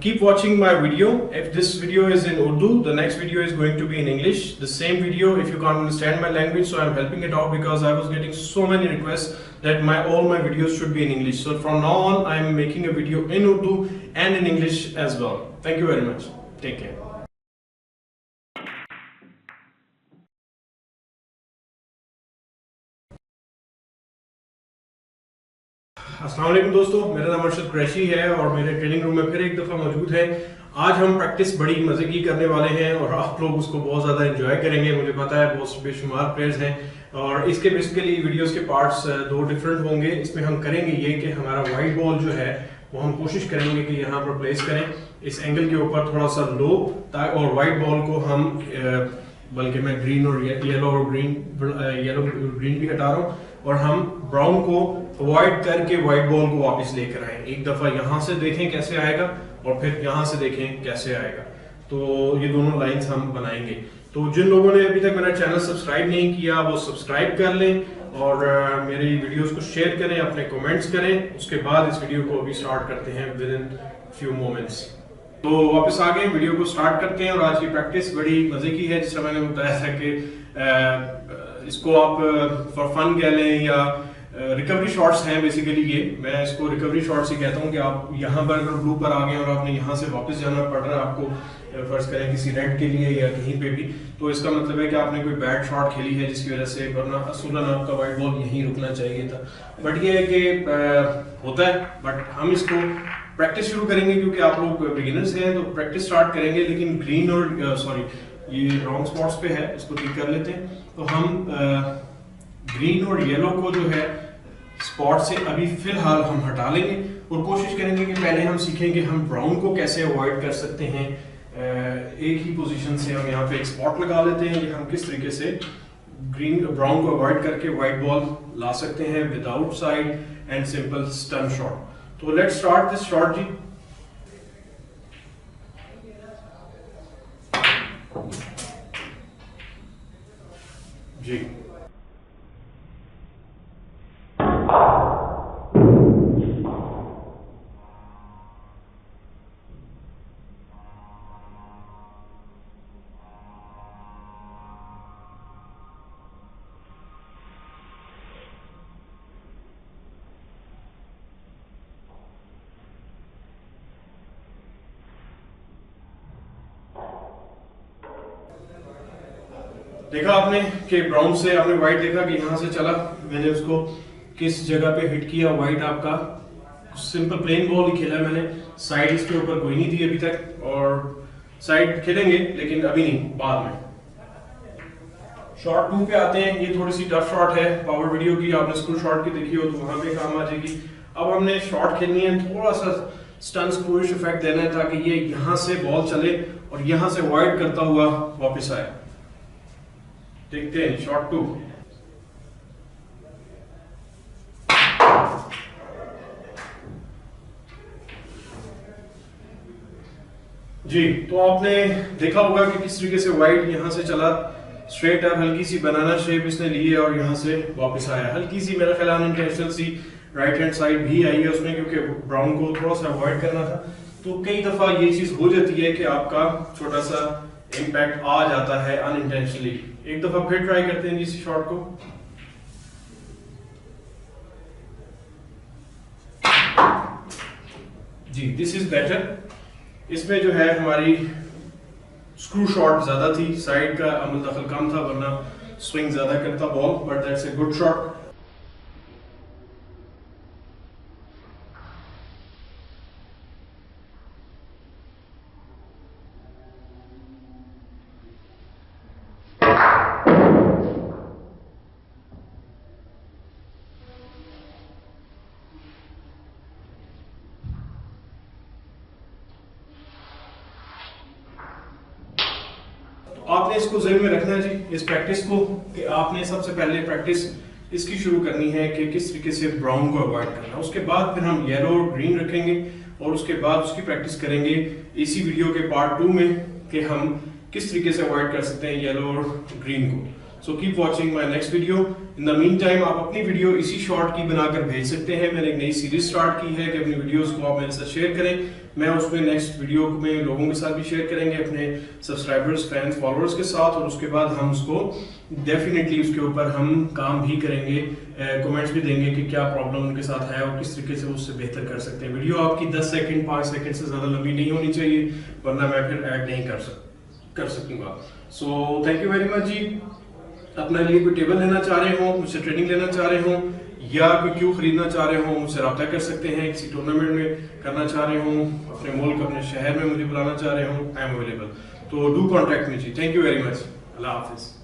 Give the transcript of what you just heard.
Keep watching my video. If this video is in Urdu, the next video is going to be in English. The same video if you can't understand my language, so I'm helping it out because I was getting so many requests that all my videos should be in English. So from now on, I'm making a video in Urdu and in English as well. Thank you very much. Take care. अस्सलाम वालेकुम दोस्तों, मेरा नाम अर्शद कुरैशी है और मेरे training room में फिर एक दफ़ा मौजूद है। आज हम प्रैक्टिस बड़ी मज़े की करने वाले हैं और आप लोग उसको बहुत ज़्यादा एंजॉय करेंगे। मुझे पता है बहुत बेशुमार प्लेयर्स हैं और इसके बेसिकली वीडियोस के पार्ट्स दो डिफरेंट होंगे। इसमें हम करेंगे ये कि हमारा वाइट बॉल जो है वो हम कोशिश करेंगे कि यहाँ पर प्लेस करें इस एंगल के ऊपर थोड़ा सा लो, और वाइट बॉल को हम बल्कि मैं ग्रीन और येलो और ग्रीन भी हटा रहा हूँ और हम ब्राउन को अवॉइड करके व्हाइट बॉल को वापस लेकर आए। एक दफा यहाँ से देखें कैसे आएगा और फिर यहाँ से देखें कैसे आएगा, तो ये दोनों लाइंस हम बनाएंगे। तो जिन लोगों ने अभी तक मेरा चैनल सब्सक्राइब नहीं किया वो सब्सक्राइब कर लें और मेरी वीडियोस को शेयर करें, अपने कमेंट्स करें। उसके बाद इस वीडियो को अभी स्टार्ट करते हैं विद इन फ्यू मोमेंट्स। तो वापस आ गए, वीडियो को स्टार्ट करते हैं। और आज की प्रैक्टिस बड़ी मजे की है, जिससे मैंने बताया था कि इसको आप फॉर फन कह लें या रिकवरी शॉट्स हैं। बेसिकली ये मैं इसको रिकवरी शॉट्स ही कहता हूँ कि आप यहाँ पर अगर ब्लू पर आ गए और आपने यहाँ से वापस जाना पड़ रहा है आपको, फर्ज करें किसी रेड के लिए या कहीं पे भी, तो इसका मतलब है कि आपने कोई बैड शॉट खेली है जिसकी वजह से, वरना असूलन आपका वाइट बॉल यहीं रुकना चाहिए था। बट ये है कि होता है, बट हम इसको प्रैक्टिस शुरू करेंगे क्योंकि आप लोग बिगिनर्स हैं तो प्रैक्टिस स्टार्ट करेंगे। लेकिन ग्रीन और सॉरी ये रॉन्ग स्पॉट्स पे है, इसको ठीक कर लेते हैं। तो हम ग्रीन और येलो को जो है स्पॉट से अभी फिलहाल हम हटा लेंगे और कोशिश करेंगे कि पहले हम सीखें कि हम ब्राउन को कैसे अवॉइड कर सकते हैं। एक ही पोजीशन से हम यहाँ पे एक स्पॉट लगा लेते हैं कि हम किस तरीके से ब्राउन को अवॉइड करके व्हाइट बॉल ला सकते हैं without side and simple stun shot. तो लेट्स स्टार्ट दिस शॉट जी। देखा आपने कि ब्राउन से आपने व्हाइट देखा कि यहां से चला, मैंने उसको किस जगह पे हिट किया। व्हाइट आपका सिंपल प्लेन बॉल ही खेला मैंने, साइड इसके ऊपर कोई नहीं थी अभी तक, और साइड खेलेंगे लेकिन अभी नहीं, बाद में। शॉट 2 पे आते हैं। ये थोड़ी सी टफ शॉट है, पावर वीडियो की आपने स्क्रू शॉट की देखी हो तो वहां पे काम आ जाएगी। अब हमने शॉट खेलनी है, थोड़ा सा स्टन स्क्रूइश इफेक्ट देना है ताकि ये यहां से बॉल चले और यहां से अवॉइड करता हुआ वापस आए। देखते हैं शॉट 2। जी, तो आपने देखा होगा कि किस तरीके से व्हाइट यहां से चला स्ट्रेट अप, हल्की सी बनाना शेप इसने ली है और यहां से वापस आया। हल्की सी मेरा ख्याल अनइंटेंशनल सी राइट हैंड साइड भी आई है उसमें, क्योंकि ब्राउन को थोड़ा सा अवॉइड करना था। तो कई दफा ये चीज हो जाती है कि आपका छोटा सा इम्पैक्ट आ जाता है अनइंटेंशनली। एक दफा फिर ट्राई करते हैं इसी शॉट को। जी, दिस इज बेटर। इसमें जो है हमारी स्क्रू शॉट ज्यादा थी, साइड का अमल दखल कम था, वरना स्विंग ज्यादा करता ball, but that's a good shot. आपने इसको ज़हन में रखना है जी, इस प्रैक्टिस को, कि आपने सबसे पहले प्रैक्टिस इसकी शुरू करनी है कि किस तरीके से ब्राउन को अवॉइड करना है। उसके बाद फिर हम येलो और ग्रीन रखेंगे और उसके बाद उसकी प्रैक्टिस करेंगे इसी वीडियो के पार्ट 2 में कि हम किस तरीके से अवॉइड कर सकते हैं येलो और ग्रीन को। So keep watching my next video. In the mean time आप अपनी वीडियो इसी शॉर्ट की बनाकर भेज सकते हैं। मैंने एक नई सीरीज स्टार्ट की है कि अपनी वीडियोस को आप मेरे साथ शेयर करें। मैं उसमें नेक्स्ट वीडियो में लोगों के साथ भी शेयर करेंगे, अपने सब्सक्राइबर्स, फैंस, फॉलोअर्स के साथ, और उसके बाद हम उसको डेफिनेटली उसके ऊपर हम काम भी करेंगे, कमेंट्स भी देंगे कि क्या प्रॉब्लम उनके साथ है और किस तरीके से उससे बेहतर कर सकते हैं। वीडियो आपकी 10 सेकंड 5 सेकंड से ज़्यादा लंबी नहीं होनी चाहिए, वरना मैं फिर ऐड नहीं कर सकूंगा। So thank you very much जी। अपने लिए कोई टेबल लेना चाह रहे हो, मुझसे ट्रेनिंग लेना चाह रहे हो, या कोई क्यों खरीदना चाह रहे हो, मुझसे रब्ता कर सकते हैं। किसी टूर्नामेंट में करना चाह रहे हो, अपने मुल्क अपने शहर में मुझे बुलाना चाह रहे हो, आई एम अवेलेबल। तो डू कॉन्टैक्ट मी जी। Thank you very much. अल्लाह हाफिज़।